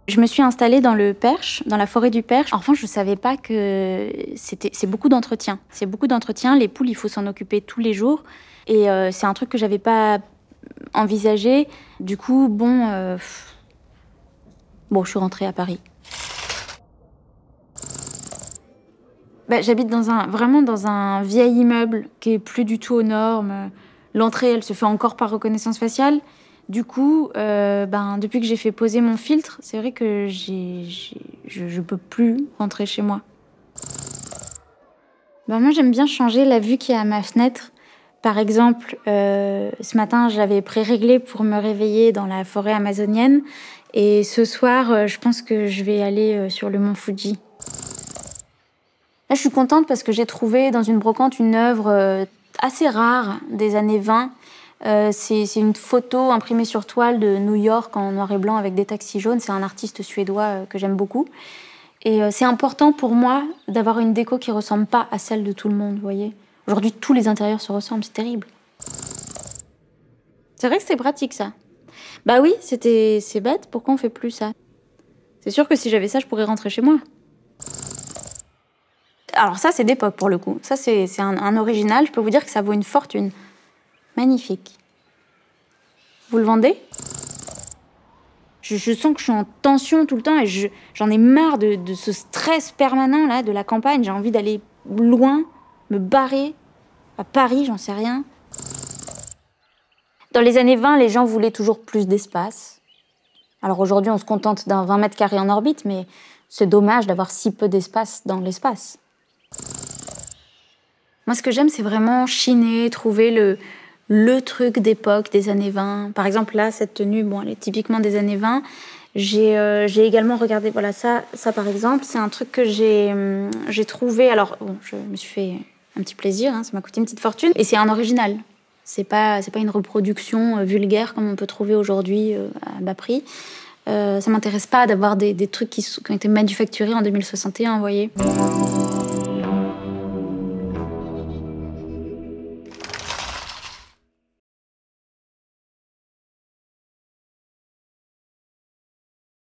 Je me suis installée dans le Perche, dans la forêt du Perche. En revanche, je ne savais pas que c'est beaucoup d'entretien. C'est beaucoup d'entretien. Les poules, il faut s'en occuper tous les jours. Et c'est un truc que je n'avais pas envisagé. Du coup, bon, je suis rentrée à Paris. J'habite vraiment dans un vieil immeuble qui est plus du tout aux normes. L'entrée, elle se fait encore par reconnaissance faciale. Du coup, depuis que j'ai fait poser mon filtre, c'est vrai que je peux plus rentrer chez moi. Moi, j'aime bien changer la vue qu'il y a à ma fenêtre. Par exemple, ce matin, j'avais pré-réglé pour me réveiller dans la forêt amazonienne. Et ce soir, je pense que je vais aller sur le mont Fuji. Là, je suis contente parce que j'ai trouvé dans une brocante une œuvre assez rare des années 20. C'est une photo imprimée sur toile de New York en noir et blanc avec des taxis jaunes. C'est un artiste suédois que j'aime beaucoup. Et c'est important pour moi d'avoir une déco qui ne ressemble pas à celle de tout le monde, vous voyez. Aujourd'hui, tous les intérieurs se ressemblent, c'est terrible. C'est vrai que c'est pratique, ça. Bah oui, c'est bête, pourquoi on fait plus ça? C'est sûr que si j'avais ça, je pourrais rentrer chez moi. Alors ça, c'est d'époque pour le coup. Ça, c'est un original. Je peux vous dire que ça vaut une fortune. Magnifique. Vous le vendez? Je sens que je suis en tension tout le temps et j'en ai marre de ce stress permanent là, de la campagne. J'ai envie d'aller loin, me barrer, à Paris, j'en sais rien. Dans les années 20, les gens voulaient toujours plus d'espace. Alors aujourd'hui, on se contente d'un 20 mètres carrés en orbite, mais c'est dommage d'avoir si peu d'espace dans l'espace. Moi, ce que j'aime, c'est vraiment chiner, trouver le truc d'époque des années 20. Par exemple, là, cette tenue, bon, elle est typiquement des années 20. J'ai également regardé, voilà, ça par exemple, c'est un truc que j'ai trouvé. Alors, bon, je me suis fait un petit plaisir, hein, ça m'a coûté une petite fortune. Et c'est un original. C'est pas une reproduction vulgaire comme on peut trouver aujourd'hui à bas prix. Ça m'intéresse pas d'avoir des trucs qui ont été manufacturés en 2061, vous voyez.